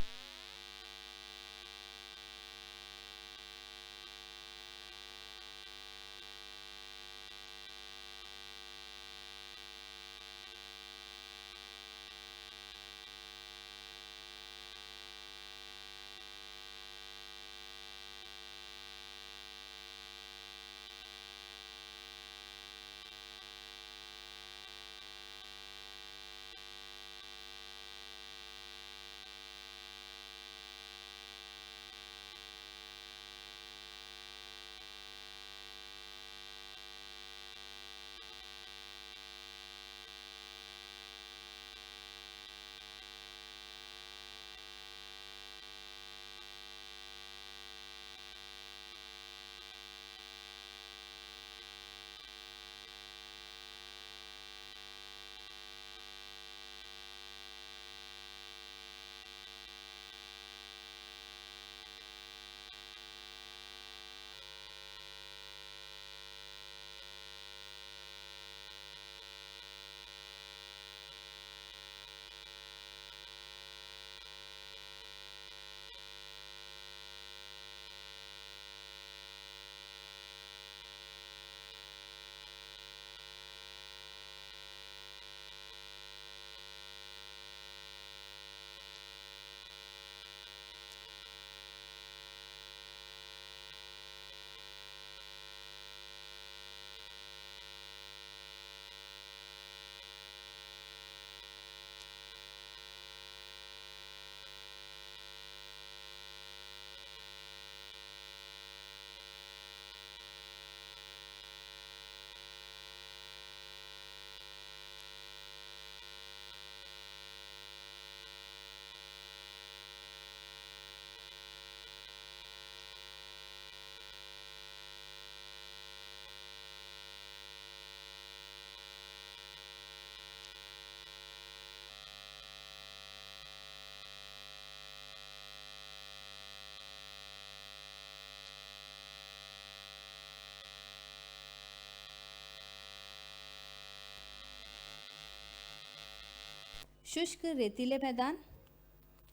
शुष्क रेतीले मैदान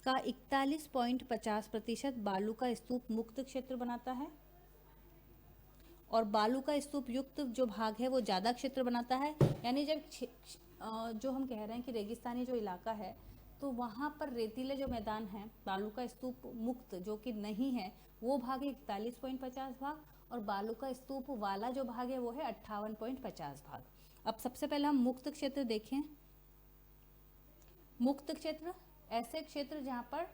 का 41.50% बालू का स्तूप मुक्त क्षेत्र बनाता है, और बालू का स्तूप युक्त जो भाग है वो ज़्यादा क्षेत्र बनाता है। यानी जब जो हम कह रहे हैं कि रेगिस्तानी जो इलाका है तो वहाँ पर रेतीले जो मैदान हैं, बालू का स्तूप मुक्त जो कि नहीं है वो भाग है 41.50 भाग, और बालू का स्तूप वाला जो भाग है वो है 58.50 भाग। अब सबसे पहले हम मुक्त क्षेत्र देखें। मुक्त क्षेत्र ऐसे क्षेत्र जहाँ पर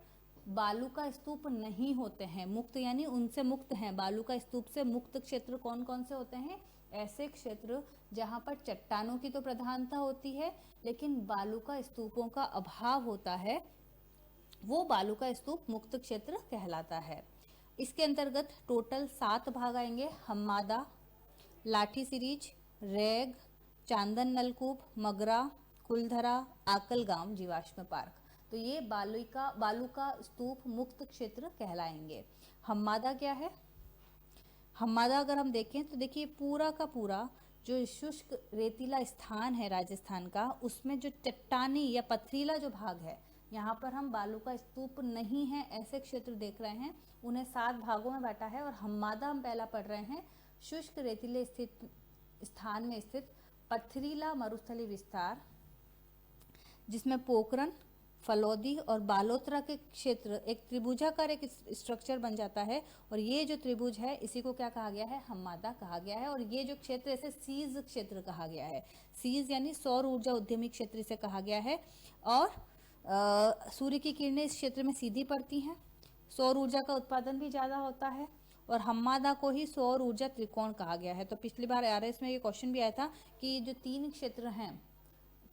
बालू का स्तूप नहीं होते हैं, मुक्त यानी उनसे मुक्त हैं, बालू का स्तूप से मुक्त क्षेत्र कौन कौन से होते हैं? ऐसे क्षेत्र जहाँ पर चट्टानों की तो प्रधानता होती है लेकिन बालू का स्तूपों का अभाव होता है, वो बालू का स्तूप मुक्त क्षेत्र कहलाता है। इसके अंतर्गत टोटल 7 भाग आएंगे: हम्मादा, लाठी सिरीज, रेग, चांदन नलकूप, मगरा, कुलधरा, आकलगांव, जीवाश्म पार्क। तो ये बालू का स्तूप मुक्त क्षेत्र कहलाएंगे। हम्मादा क्या है? हम्मादा अगर हम देखें तो देखिए पूरा का पूरा जो शुष्क रेतीला स्थान है राजस्थान का, उसमें जो चट्टानी या पथरीला जो भाग है, यहाँ पर हम बालू का स्तूप नहीं है ऐसे क्षेत्र देख रहे हैं, उन्हें 7 भागों में बांटा है। और हम्मादा हम पहला पढ़ रहे हैं, शुष्क रेतीले स्थान में स्थित पथरीला मरुस्थलीय विस्तार जिसमें पोखरण, फलौदी और बालोतरा के क्षेत्र एक त्रिभुजाकार एक स्ट्रक्चर बन जाता है, और ये जो त्रिभुज है इसी को क्या कहा गया है? हम्मादा कहा गया है। और ये जो क्षेत्र ऐसे सीज क्षेत्र कहा गया है, सीज यानी सौर ऊर्जा उद्यमी क्षेत्र इसे कहा गया है। और सूर्य की किरणें इस क्षेत्र में सीधी पड़ती हैं, सौर ऊर्जा का उत्पादन भी ज़्यादा होता है, और हम्मादा को ही सौर ऊर्जा त्रिकोण कहा गया है। तो पिछली बार आरएस में ये क्वेश्चन भी आया था कि जो 3 क्षेत्र हैं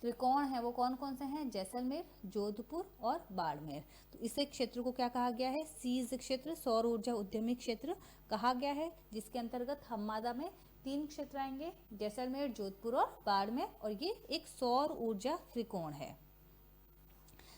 त्रिकोण है वो कौन कौन से हैं? जैसलमेर, जोधपुर और बाड़मेर। तो इसे क्षेत्र को क्या कहा गया है? सीज क्षेत्र, सौर ऊर्जा उद्यमी क्षेत्र कहा गया है, जिसके अंतर्गत हम्मादा में 3 क्षेत्र आएंगे: जैसलमेर, जोधपुर और बाड़मेर, और ये एक सौर ऊर्जा त्रिकोण है।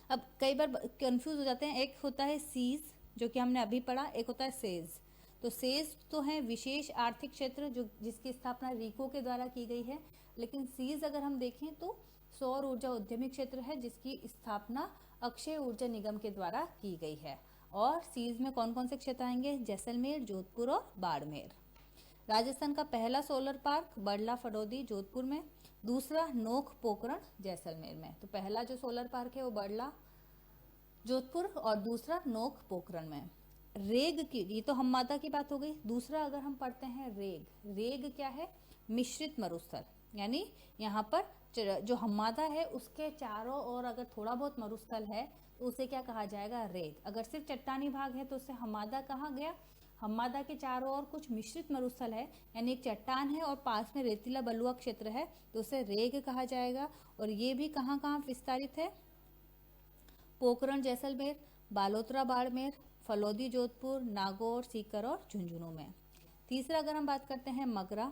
अब कई बार कंफ्यूज हो जाते हैं, एक होता है सीज जो कि हमने अभी पढ़ा, एक होता है सेज। तो सेज तो है विशेष आर्थिक क्षेत्र जो जिसकी स्थापना रीको के द्वारा की गई है, लेकिन सीज अगर हम देखें तो सौर ऊर्जा उद्यमी क्षेत्र है जिसकी स्थापना अक्षय ऊर्जा निगम के द्वारा की गई है। और सीज में कौन कौन से क्षेत्र आएंगे? जैसलमेर, जोधपुर और बाड़मेर। राजस्थान का पहला सोलर पार्क बड़ला फडौदी जोधपुर में, दूसरा नोख पोखरण जैसलमेर में। तो पहला जो सोलर पार्क है वो बड़ला जोधपुर और दूसरा नोख पोखरण में। रेग की, ये तो हम्मादा की बात हो गई। दूसरा अगर हम पढ़ते हैं रेग, रेग क्या है? मिश्रित मरुस्थल, यानी यहाँ पर जो हम्मादा है उसके चारों ओर अगर थोड़ा बहुत मरुस्थल है तो उसे क्या कहा जाएगा? रेग। अगर सिर्फ चट्टानी भाग है तो उसे हम्मादा कहा गया। हम्मादा के चारों ओर कुछ मिश्रित मरुस्थल है, यानी एक चट्टान है और पास में रेतीला बलुआ क्षेत्र है, तो उसे रेग कहा जाएगा। और ये भी कहाँ कहाँ विस्तारित है? पोखरण जैसलमेर, बालोतरा बाड़मेर, फलौदी जोधपुर, नागौर, सीकर और झुंझुनू में। तीसरा अगर हम बात करते हैं मगरा,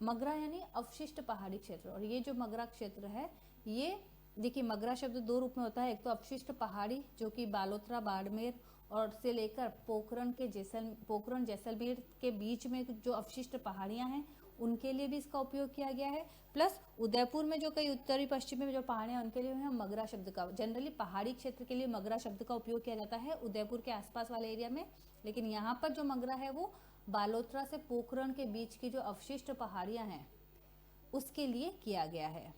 मगरा यानी अवशिष्ट पहाड़ी क्षेत्र। और ये जो मगरा क्षेत्र है, ये देखिए मगरा शब्द 2 रूप में होता है, एक तो अवशिष्ट पहाड़ी जो कि बालोतरा बाड़मेर और से लेकर पोखरण जैसलमेर के बीच में जो अवशिष्ट पहाड़ियां हैं उनके लिए भी इसका उपयोग किया गया है, प्लस उदयपुर में जो कई उत्तरी पश्चिम में जो पहाड़ियां उनके लिए हम मगरा शब्द का, जनरली पहाड़ी क्षेत्र के लिए मगरा शब्द का उपयोग किया जाता है उदयपुर के आसपास वाले एरिया में, लेकिन यहाँ पर जो मगरा है वो बालोतरा से पोखरण के बीच की जो अवशिष्ट पहाड़ियां हैं उसके लिए किया गया है।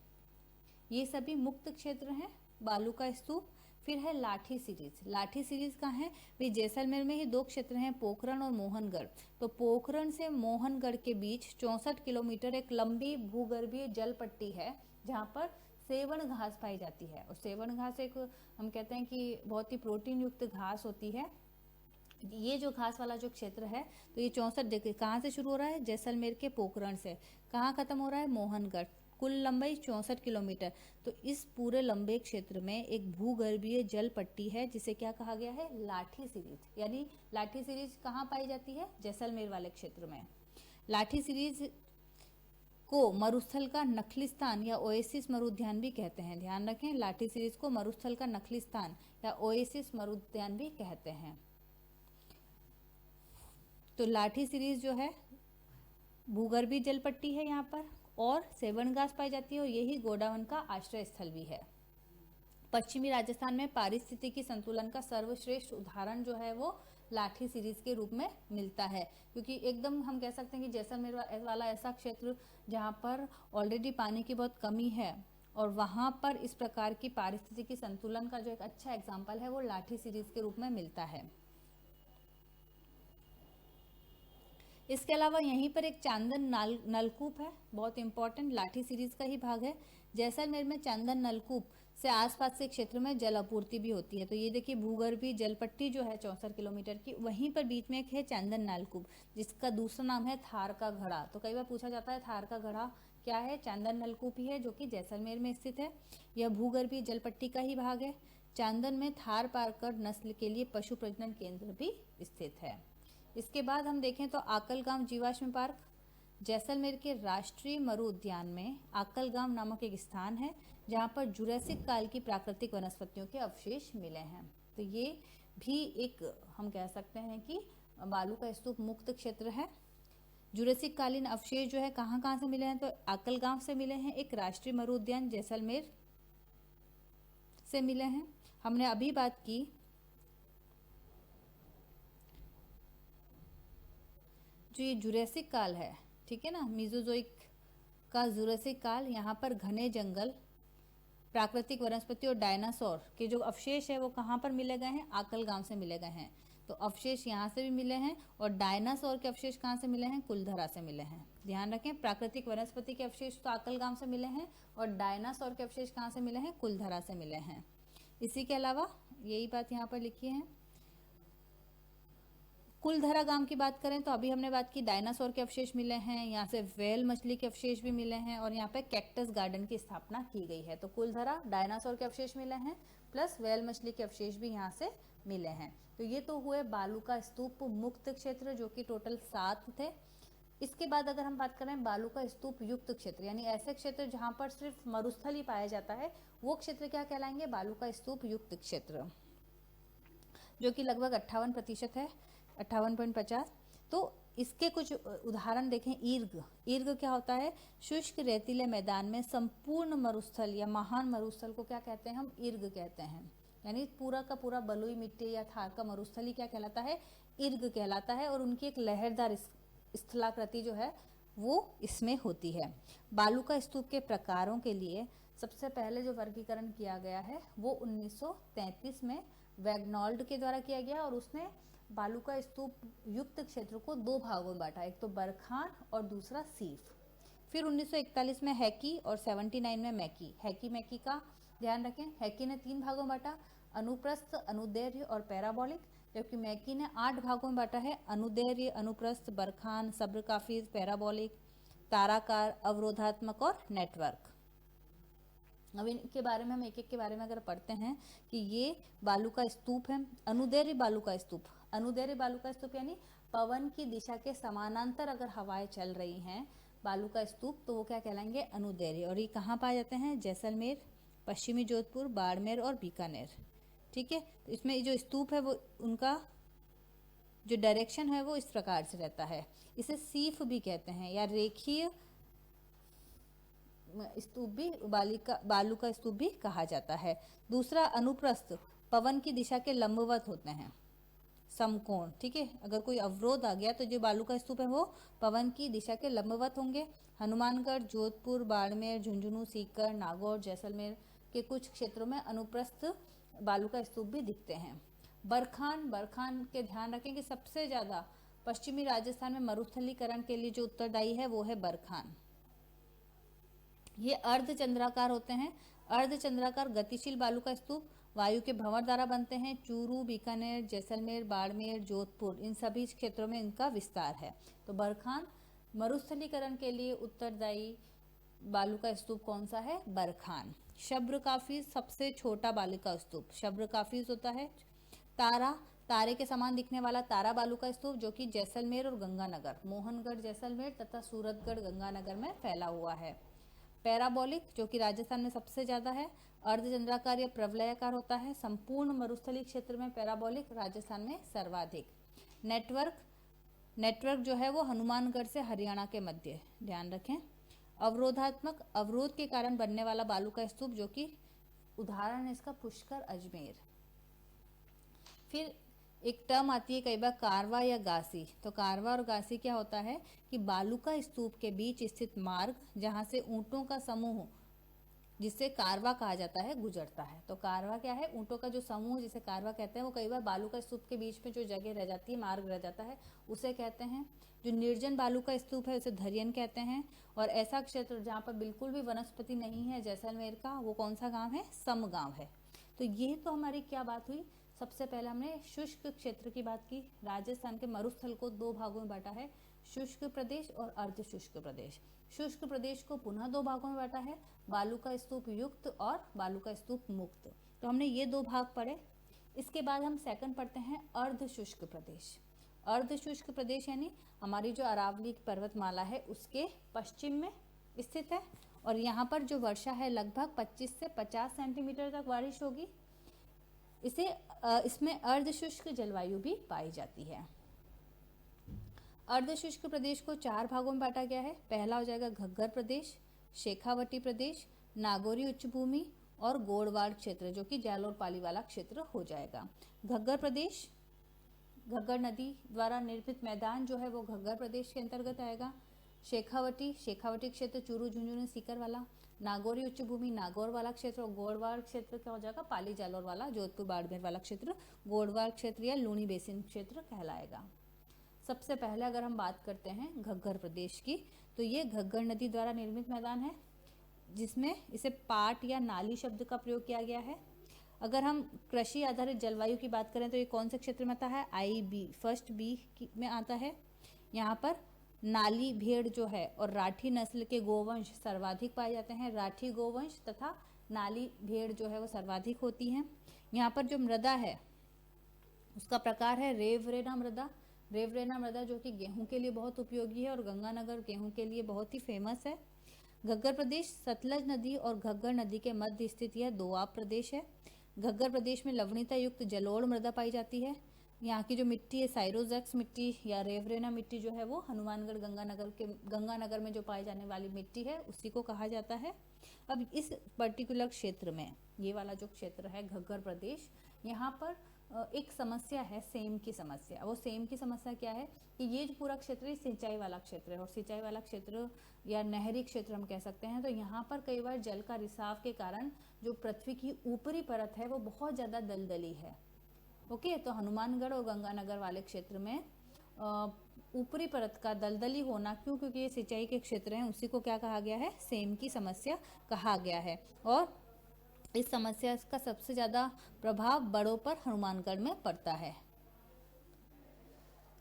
ये सभी मुक्त क्षेत्र हैं बालू का स्तूप। फिर है लाठी सीरीज। लाठी सीरीज कहाँ है? वे जैसलमेर में ही 2 क्षेत्र हैं, पोखरण और मोहनगढ़। तो पोखरण से मोहनगढ़ के बीच 64 किलोमीटर एक लंबी भूगर्भीय जल पट्टी है जहाँ पर सेवण घास पाई जाती है। और सेवण घास एक हम कहते हैं कि बहुत ही प्रोटीन युक्त घास होती है। ये जो घास वाला जो क्षेत्र है, तो ये 64 देखिए कहाँ से शुरू हो रहा है? जैसलमेर के पोखरण से। कहाँ खत्म हो रहा है? मोहनगढ़। कुल लंबाई 64 किलोमीटर। तो इस पूरे लंबे क्षेत्र में एक भूगर्भीय जल पट्टी है जिसे क्या कहा गया है? लाठी सीरीज। यानी लाठी सीरीज कहाँ पाई जाती है? जैसलमेर वाले क्षेत्र में। लाठी सीरीज को मरुस्थल का नखलिस्तान या ओएसिस मरुद्यान भी कहते हैं। ध्यान रखें, लाठी सीरीज को मरुस्थल का नखलिस्तान या ओएसिस मरुद्यान भी कहते हैं। तो लाठी सीरीज जो है भूगर्भीय जल पट्टी है यहाँ पर, और सेवण घास पाई जाती है, और यही गोडावन का आश्रय स्थल भी है। पश्चिमी राजस्थान में पारिस्थितिकी संतुलन का सर्वश्रेष्ठ उदाहरण जो है वो लाठी सीरीज के रूप में मिलता है, क्योंकि एकदम हम कह सकते हैं कि जैसलमेर वाला ऐसा क्षेत्र जहाँ पर ऑलरेडी पानी की बहुत कमी है और वहाँ पर इस प्रकार की पारिस्थितिकी संतुलन का जो एक अच्छा एग्जाम्पल है वो लाठी सीरीज के रूप में मिलता है। इसके अलावा यहीं पर एक चांदन नलकूप है, बहुत इंपॉर्टेंट, लाठी सीरीज का ही भाग है। जैसलमेर में चांदन नलकूप से आसपास के क्षेत्र में जल आपूर्ति भी होती है। तो ये देखिए भूगर्भीय जलपट्टी जो है 64 किलोमीटर की, वहीं पर बीच में एक है चांदन नलकूप जिसका दूसरा नाम है थार का घड़ा। तो कई बार पूछा जाता है थार का घड़ा क्या है, चांदन नलकूप ही है जो कि जैसलमेर में स्थित है। यह भूगर्भीय जलपट्टी का ही भाग है। चांदन में थार पारकर नस्ल के लिए पशु प्रजनन केंद्र भी स्थित है। इसके बाद हम देखें तो आकलगांव जीवाश्म पार्क, जैसलमेर के राष्ट्रीय मरु उद्यान में आकलगांव नामक एक स्थान है जहां पर जुरासिक काल की प्राकृतिक वनस्पतियों के अवशेष मिले हैं। तो ये भी एक हम कह सकते हैं कि बालू का स्तूप मुक्त क्षेत्र है। जुरासिक कालीन अवशेष जो है कहाँ कहाँ से मिले हैं, तो आकलगांव से मिले हैं, एक राष्ट्रीय मरु उद्यान जैसलमेर से मिले हैं। हमने अभी बात की जो ये जुरासिक काल है, ठीक है ना, मीजोजोइक का जुरासिक काल, यहाँ पर घने जंगल, प्राकृतिक वनस्पति और डायनासोर के जो अवशेष है वो कहाँ पर मिले गए हैं, आकलगांव से मिले गए हैं। तो अवशेष यहाँ से भी मिले हैं और डायनासोर के अवशेष कहाँ से मिले हैं, कुलधरा से मिले हैं। ध्यान रखें, प्राकृतिक वनस्पति के अवशेष तो आकलगांव से मिले हैं और डायनासोर के अवशेष कहाँ से मिले हैं, कुलधरा से मिले हैं। इसी के अलावा यही बात यहाँ पर लिखी है। कुलधरा गांव की बात करें तो अभी हमने बात की डायनासोर के अवशेष मिले हैं, यहाँ से व्हेल मछली के अवशेष भी मिले हैं और यहाँ पे कैक्टस गार्डन की स्थापना की गई है। तो कुलधरा, डायनासोर के अवशेष मिले हैं प्लस व्हेल मछली के अवशेष भी यहाँ से मिले हैं। तो ये तो हुए बालू का स्तूप मुक्त क्षेत्र जो कि टोटल 7 थे। इसके बाद अगर हम बात करें बालू का स्तूप युक्त क्षेत्र, यानी ऐसे क्षेत्र जहाँ पर सिर्फ मरुस्थल ही पाया जाता है, वो क्षेत्र क्या कहलाएंगे, बालू का स्तूप युक्त क्षेत्र, जो कि लगभग 58% है, 58.50। तो इसके कुछ उदाहरण देखें। ईर्ग क्या होता है, शुष्क रेतीले मैदान में संपूर्ण मरुस्थल या महान मरुस्थल को क्या कहते हैं, हम ईर्ग कहते हैं। यानी पूरा का पूरा बलुई मिट्टी या थार का मरुस्थल ही क्या कहलाता है, ईर्ग कहलाता है। और उनकी एक लहरदार स्थलाकृति जो है वो इसमें होती है। बालू का स्तूप के प्रकारों के लिए सबसे पहले जो वर्गीकरण किया गया है वो 1933 में वैग्नॉल्ड के द्वारा किया गया और उसने बालू का स्तूप युक्त क्षेत्र को 2 भागों में बांटा, एक तो बरखान और दूसरा सीफ। फिर 1941 में हैकी और 79 में मैकी। हैकी मैकी का ध्यान रखें, हैकी ने 3 भागों में बांटा, अनुप्रस्थ, अनुदैर्घ्य और पैराबोलिक, जबकि मैकी ने 8 भागों में बांटा है, अनुदैर्घ्य, अनुप्रस्थ, बरखान, सब्रकाफिज, पैराबोलिक, ताराकार, अवरोधात्मक और नेटवर्क। अब इनके बारे में हम एक एक के बारे में अगर पढ़ते हैं कि ये बालू का स्तूप है। अनुदैर्घ्य बालू का स्तूप, अनुदैर्घ्य बालू का स्तूप यानी पवन की दिशा के समानांतर अगर हवाएं चल रही हैं बालू का स्तूप, तो वो क्या कहलाएंगे, अनुदैर्घ्य। और ये कहाँ पाए जाते हैं, जैसलमेर, पश्चिमी जोधपुर, बाड़मेर और बीकानेर। ठीक है, तो इसमें जो स्तूप है वो उनका जो डायरेक्शन है वो इस प्रकार से रहता है। इसे सीफ भी कहते हैं या रेखीय स्तूप भी, बालू का स्तूप भी कहा जाता है। दूसरा अनुप्रस्थ, पवन की दिशा के लंबवत होते हैं, समकोण। ठीक है, अगर कोई अवरोध आ गया तो जो बालू का स्तूप है वो पवन की दिशा के लंबवत होंगे। हनुमानगढ़, जोधपुर, बाड़मेर, झुंझुनू, सीकर, नागौर, जैसलमेर के कुछ क्षेत्रों में अनुप्रस्थ बालू का स्तूप भी दिखते हैं। बरखान के ध्यान रखें कि सबसे ज्यादा पश्चिमी राजस्थान में मरुस्थलीकरण के लिए जो उत्तरदायी है वो है बरखान। ये अर्धचंद्राकार होते हैं। अर्धचंद्राकार गतिशील बालू का स्तूप वायु के भंवर द्वारा बनते हैं। चूरू, बीकानेर, जैसलमेर, बाड़मेर, जोधपुर, इन सभी क्षेत्रों में इनका विस्तार है। तो बरखान मरुस्थलीकरण के लिए उत्तरदायी बालू का स्तूप कौन सा है, बरखान। शब्रकाफिज सबसे छोटा बालू का स्तूप शब्रकाफिज होता है। तारे के समान दिखने वाला तारा बालू का स्तूप जो कि जैसलमेर और गंगानगर, मोहनगढ़ जैसलमेर तथा सूरतगढ़ गंगानगर में फैला हुआ है। पैराबोलिक जो कि राजस्थान में सबसे ज्यादा है। अर्धचंद्राकार या प्रवलयाकार होता है। संपूर्ण मरुस्थलीय क्षेत्र में पैराबोलिक, राजस्थान में सर्वाधिक। नेटवर्क जो है वो हनुमानगढ़ से हरियाणा के मध्य, ध्यान रखें। अवरोधात्मक, अवरोध के कारण बनने वाला बालू का स्तूप जो कि उदाहरण है इसका पुष्कर, अजमेर। फिर एक टर्म आती है कई बार कारवा या गासी। तो कारवा और गासी क्या होता है कि बालूका स्तूप के बीच स्थित मार्ग जहां से ऊंटों का समूह, जिसे कारवा कहा जाता है, गुजरता है। तो कारवा क्या है, ऊंटों का जो समूह जिसे कारवा कहते हैं, वो कई बार बालू का स्तूप के बीच में जो जगह रह जाती है, मार्ग रह जाता है, उसे कहते हैं। जो निर्जन बालू का स्तूप है उसे धरियन कहते हैं। और ऐसा क्षेत्र जहाँ पर बिल्कुल भी वनस्पति नहीं है जैसलमेर का, वो कौन सा गांव है, सम गांव है। तो ये तो हमारी क्या बात हुई, सबसे पहले हमने शुष्क क्षेत्र की बात की। राजस्थान के मरुस्थल को दो भागों में बांटा है, शुष्क प्रदेश और अर्ध शुष्क प्रदेश। शुष्क प्रदेश को पुनः दो भागों में बांटा है, बालू का स्तूप युक्त और बालू का स्तूप मुक्त। तो हमने ये दो भाग पढ़े। इसके बाद हम सेकंड पढ़ते हैं अर्ध शुष्क प्रदेश। अर्ध शुष्क प्रदेश यानी हमारी जो अरावली पर्वतमाला है उसके पश्चिम में स्थित है, और यहाँ पर जो वर्षा है लगभग 25 से 50 सेंटीमीटर तक बारिश होगी। इसमें अर्ध शुष्क जलवायु भी पाई जाती है। अर्ध शुष्क प्रदेश को चार भागों में बांटा गया है। पहला हो जाएगा घग्गर प्रदेश, शेखावटी प्रदेश, नागौरी उच्च भूमि और गोड़वाड़ क्षेत्र, जो कि जालोर पाली वाला क्षेत्र हो जाएगा। घग्गर प्रदेश, घग्गर नदी द्वारा निर्मित मैदान जो है वो घग्गर प्रदेश के अंतर्गत आएगा। शेखावटी, शेखावटी क्षेत्र चूरू झुंझुनू सीकर वाला। नागौरी उच्च भूमि, नागौर वाला क्षेत्र। और गोड़वाड़ क्षेत्र क्या हो जाएगा, पाली जालोर वाला, जोधपुर बाड़मेर वाला क्षेत्र गोड़वाड़ क्षेत्र या लूणी बेसिन क्षेत्र कहलाएगा। सबसे पहले अगर हम बात करते हैं घग्गर प्रदेश की, तो ये घग्गर नदी द्वारा निर्मित मैदान है, जिसमें इसे पाट या नाली शब्द का प्रयोग किया गया है। अगर हम कृषि आधारित जलवायु की बात करें तो ये कौन से क्षेत्र में आता है, IB फर्स्ट B में आता है। यहाँ पर नाली भेड़ जो है और राठी नस्ल के गोवंश सर्वाधिक पाए जाते हैं। राठी गोवंश तथा नाली भेड़ जो है वो सर्वाधिक होती हैं। यहाँ पर जो मृदा है उसका प्रकार है रेवरेना मृदा। रेवरेना मृदा जो कि गेहूं के लिए बहुत उपयोगी है, और गंगानगर गेहूं के लिए बहुत ही फेमस है। घग्गर प्रदेश सतलज नदी और घग्गर नदी के मध्य स्थित यह दोआब प्रदेश है। घग्गर प्रदेश में लवणीयता युक्त जलोढ़ मृदा पाई जाती है। यहाँ की जो मिट्टी है साइरोजेक्स मिट्टी या रेवरेना मिट्टी जो है वो हनुमानगढ़ गंगानगर में जो पाई जाने वाली मिट्टी है उसी को कहा जाता है। अब इस पर्टिकुलर क्षेत्र में, ये वाला जो क्षेत्र है घग्गर प्रदेश, यहाँ पर एक समस्या है, सेम की समस्या। वो सेम की समस्या क्या है कि ये जो पूरा क्षेत्र है सिंचाई वाला क्षेत्र है, और सिंचाई वाला क्षेत्र या नहरी क्षेत्र हम कह सकते हैं। तो यहाँ पर कई बार जल का रिसाव के कारण जो पृथ्वी की ऊपरी परत है वो बहुत ज़्यादा दलदली है। ओके, तो हनुमानगढ़ और गंगानगर वाले क्षेत्र में ऊपरी परत का दलदली होना, क्यों, क्योंकि ये सिंचाई के क्षेत्र हैं, उसी को क्या कहा गया है, सेम की समस्या कहा गया है। और इस समस्या का सबसे ज्यादा प्रभाव बड़ों पर हनुमानगढ़ में पड़ता है।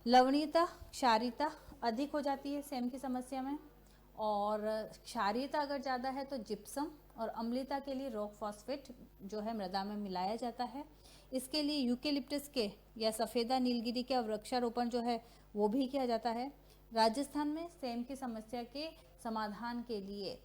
लवणीयता क्षारीयता अधिक हो जाती है सेम की समस्या में, और क्षारीयता अगर ज्यादा है तो जिप्सम, और अम्लीयता के लिए रॉक फॉस्फेट जो है मृदा में मिलाया जाता है। इसके लिए यूकेलिप्टस के या सफेदा नीलगिरी का वृक्षारोपण जो है वो भी किया जाता है। राजस्थान में सेम की समस्या के समाधान के लिए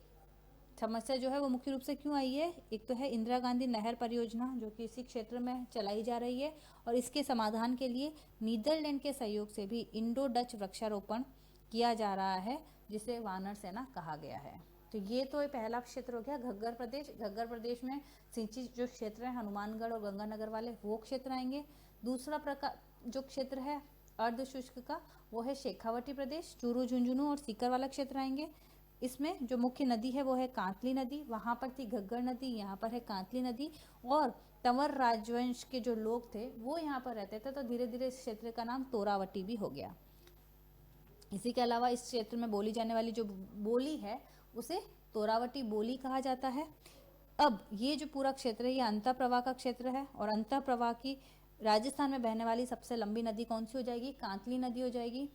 समस्या जो है वो मुख्य रूप से क्यों आई है, एक तो है इंदिरा गांधी नहर परियोजना जो कि इसी क्षेत्र में चलाई जा रही है, और इसके समाधान के लिए नीदरलैंड के सहयोग से भी इंडो डच वृक्षारोपण किया जा रहा है, जिसे वानर सेना कहा गया है। तो ये तो पहला क्षेत्र हो गया घग्गर प्रदेश। घग्गर प्रदेश में सिंचित जो क्षेत्र है हनुमानगढ़ और गंगानगर वाले वो क्षेत्र आएंगे। दूसरा प्रकार जो क्षेत्र है अर्ध शुष्क का वो है शेखावटी प्रदेश, चूरू झुंझुनू और सीकर वाला क्षेत्र आएंगे। इसमें जो मुख्य नदी है वो है कांतली नदी, वहां पर थी घग्गर नदी, यहाँ पर है कांतली नदी। और तंवर राजवंश के जो लोग थे वो यहाँ पर रहते थे, तो धीरे धीरे इस क्षेत्र का नाम तोरावटी भी हो गया। इसी के अलावा इस क्षेत्र में बोली जाने वाली जो बोली है उसे तोरावटी बोली कहा जाता है। अब ये जो पूरा क्षेत्र है ये अंतः प्रवाह का क्षेत्र है, और अंतः प्रवाह की राजस्थान में बहने वाली सबसे लंबी नदी कौन सी हो जाएगी, कांतली नदी हो जाएगी।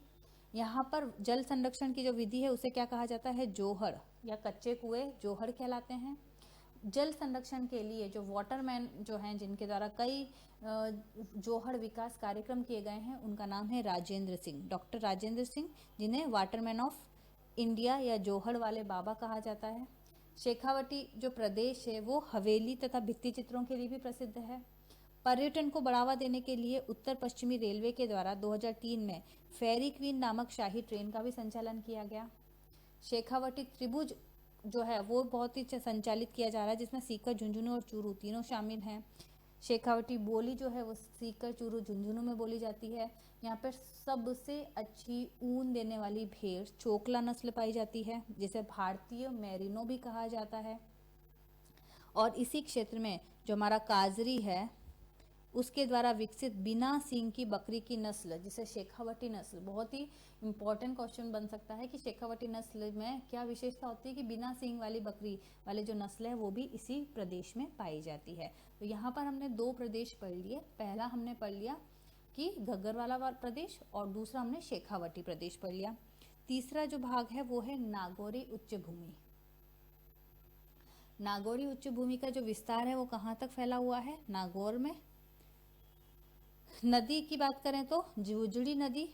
यहाँ पर जल संरक्षण की जो विधि है उसे क्या कहा जाता है, जोहड़, या कच्चे कुएं जोहड़ कहलाते हैं। जल संरक्षण के लिए जो वाटरमैन जो हैं जिनके द्वारा कई जोहड़ विकास कार्यक्रम किए गए हैं उनका नाम है राजेंद्र सिंह, डॉक्टर राजेंद्र सिंह, जिन्हें वाटरमैन ऑफ इंडिया या जोहड़ वाले बाबा कहा जाता है। शेखावटी जो प्रदेश है वो हवेली तथा भित्ति चित्रों के लिए भी प्रसिद्ध है। पर्यटन को बढ़ावा देने के लिए उत्तर पश्चिमी रेलवे के द्वारा 2003 में फेरी क्वीन नामक शाही ट्रेन का भी संचालन किया गया। शेखावटी त्रिभुज जो है वो बहुत ही संचालित किया जा रहा है, जिसमें सीकर, झुंझुनू और चूरू तीनों शामिल हैं। शेखावटी बोली जो है वो सीकर, चूरू, झुंझुनू में बोली जाती है। यहाँ पर सबसे अच्छी ऊन देने वाली भेड़ चोकला नस्ल पाई जाती है, जिसे भारतीय मेरिनो भी कहा जाता है। और इसी क्षेत्र में जो हमारा काजरी है उसके द्वारा विकसित बिना सींग की बकरी की नस्ल, जिसे शेखावटी नस्ल, बहुत ही इंपॉर्टेंट क्वेश्चन बन सकता है कि शेखावटी नस्ल में क्या विशेषता होती है कि बिना सींग वाली बकरी वाले जो नस्ल है वो भी इसी प्रदेश में पाई जाती है। तो यहाँ पर हमने 2 प्रदेश पढ़ लिए। पहला हमने पढ़ लिया कि घग्गरवाला प्रदेश और दूसरा हमने शेखावटी प्रदेश पढ़ लिया। तीसरा जो भाग है वो है नागौरी उच्च भूमि। नागौरी उच्च भूमि का जो विस्तार है वो कहाँ तक फैला हुआ है? नागौर में। नदी की बात करें तो जुजड़ी नदी,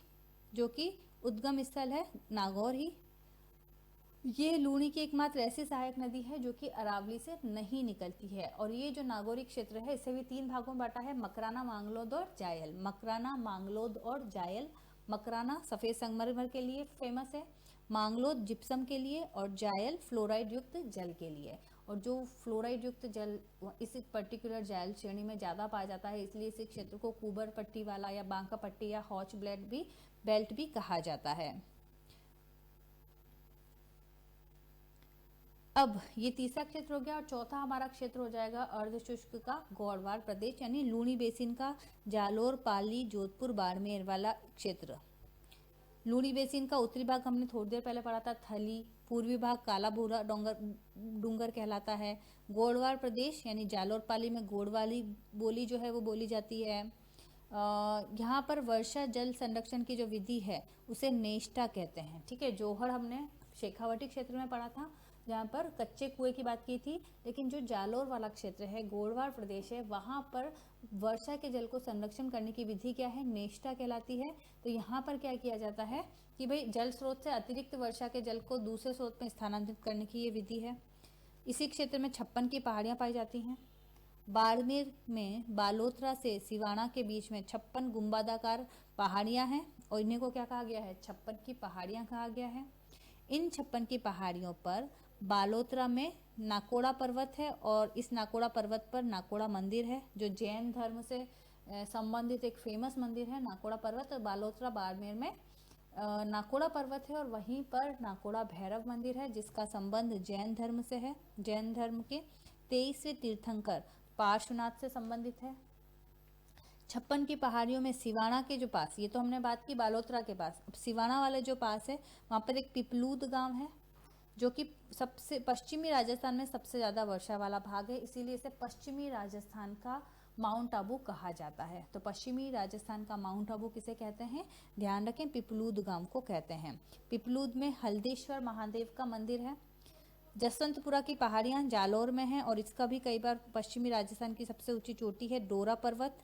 जो कि उद्गम स्थल है नागौर ही। ये लूणी की एकमात्र ऐसी सहायक नदी है जो कि अरावली से नहीं निकलती है। और ये जो नागौरी क्षेत्र है इसे भी 3 भागों में बांटा है, मकराना, मांगलोद और जायल। मकराना, मांगलोद और जायल। मकराना सफेद संगमरमर के लिए फेमस है, मांगलोद जिप्सम के लिए और जायल फ्लोराइड युक्त जल के लिए। और जो फ्लोराइड युक्त जल इस पर्टिकुलर जायल श्रेणी में ज़्यादा पाया जाता है, इसलिए इस क्षेत्र को कुबर पट्टी वाला या बांका पट्टी या हॉच बेल्ट भी कहा जाता है। अब ये तीसरा क्षेत्र हो गया और चौथा हमारा क्षेत्र हो जाएगा अर्धशुष्क का गौड़वार प्रदेश, यानी लूणी बेसिन का जालोर, पाली, जोधपुर, बाड़मेर वाला क्षेत्र। लूणी बेसिन का उत्तरी भाग हमने थोड़ी देर पहले पढ़ा था, थली। पूर्वी भाग काला भूरा डूंगर कहलाता है। गोड़वार प्रदेश यानी जालोर पाली में गोड़वाली बोली जो है वो बोली जाती है। यहाँ पर वर्षा जल संरक्षण की जो विधि है उसे नेष्टा कहते हैं। ठीक है, जोहड़ हमने शेखावटी क्षेत्र में पढ़ा था जहाँ पर कच्चे कुएं की बात की थी, लेकिन जो जालोर वाला क्षेत्र है, गोड़वार प्रदेश है, वहाँ पर वर्षा के जल को संरक्षण करने की विधि क्या है? नेष्टा कहलाती है। तो यहाँ पर क्या किया जाता है कि भाई जल स्रोत से अतिरिक्त वर्षा के जल को दूसरे स्रोत में स्थानांतरित करने की ये विधि है। इसी क्षेत्र में 56 की पहाड़ियाँ पाई जाती हैं। बाड़मेर में बालोतरा से सिवाना के बीच में 56 गुंबदाकार पहाड़ियाँ हैं और इन्हीं को क्या कहा गया है? 56 की पहाड़ियाँ कहा गया है। इन 56 की पहाड़ियों पर बालोतरा में नाकोड़ा पर्वत है और इस नाकोड़ा पर्वत पर नाकोड़ा मंदिर है, जो जैन धर्म से संबंधित एक फेमस मंदिर है नाकोड़ा पर्वत। और बालोतरा बाड़मेर में नाकोड़ा पर्वत है और वहीं पर नाकोड़ा भैरव मंदिर है, जिसका संबंध जैन धर्म से है। जैन धर्म के 23वें तीर्थंकर पार्श्वनाथ से संबंधित है। 56 की पहाड़ियों में सिवाना के जो पास, ये तो हमने बात की बालोतरा के पास, अब सिवाना वाले जो पास है वहाँ पर एक पिपलूद गांव है जो कि सबसे पश्चिमी राजस्थान में सबसे ज़्यादा वर्षा वाला भाग है, इसीलिए इसे पश्चिमी राजस्थान का माउंट आबू कहा जाता है। तो पश्चिमी राजस्थान का माउंट आबू किसे कहते हैं? ध्यान रखें, पिपलूद गांव को कहते हैं। पिपलूद में हल्देश्वर महादेव का मंदिर है। जसवंतपुरा की पहाड़ियाँ जालोर में हैं और इसका भी कई बार पश्चिमी राजस्थान की सबसे ऊंची चोटी है डोरा पर्वत।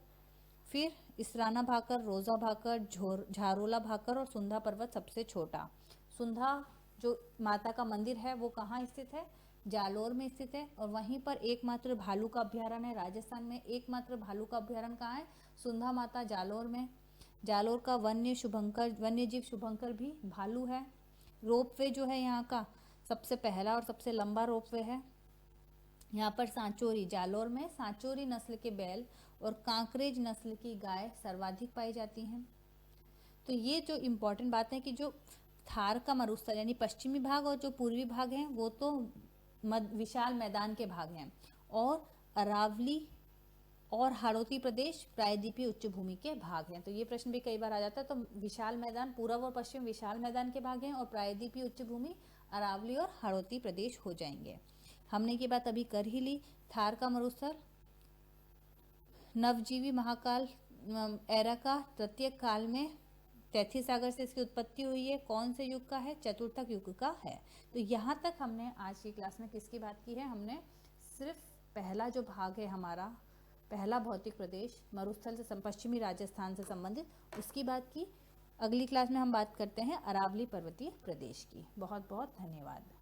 फिर इसराना भाकर, रोजा भाकर, झारोला भाकर और सुंधा पर्वत सबसे छोटा। सुंधा जो माता का मंदिर है वो कहाँ स्थित है? जालोर में स्थित है। और वहीं पर एकमात्र भालू का अभ्यारण्य है राजस्थान में, एकमात्र भालू का अभ्यारण्य कहाँ है? सुंधा माता जालोर में। जालोर का वन्यजीव शुभंकर भी भालू है। रोपवे जो है यहाँ का सबसे पहला और सबसे लंबा रोपवे है। यहाँ पर सांचोरी, जालोर में सांचोरी नस्ल के बैल और कांकरेज नस्ल की गाय सर्वाधिक पाई जाती हैं। तो ये जो इम्पोर्टेंट बात है कि जो थार का मरुस्थल यानी पश्चिमी भाग और जो पूर्वी भाग हैं वो तो विशाल मैदान के भाग हैं, और अरावली और हाड़ौती प्रदेश प्रायद्वीपीय उच्च भूमि के भाग हैं। तो ये प्रश्न भी कई बार आ जाता है। तो विशाल मैदान, पूर्व और पश्चिम विशाल मैदान के भाग हैं और प्रायद्वीपीय उच्च भूमि अरावली और हाड़ौती प्रदेश हो जाएंगे। हमने ये बात अभी कर ही ली। थार का मरुस्थल नवजीवी महाकाल एरा का तृतीय काल में तैथी सागर से इसकी उत्पत्ति हुई है। कौन से युग का है? चतुर्थक युग का है। तो यहाँ तक हमने आज की क्लास में किसकी बात की है? हमने सिर्फ पहला जो भाग है हमारा, पहला भौतिक प्रदेश मरुस्थल से पश्चिमी राजस्थान से संबंधित, उसकी बात की। अगली क्लास में हम बात करते हैं अरावली पर्वतीय प्रदेश की। बहुत बहुत धन्यवाद।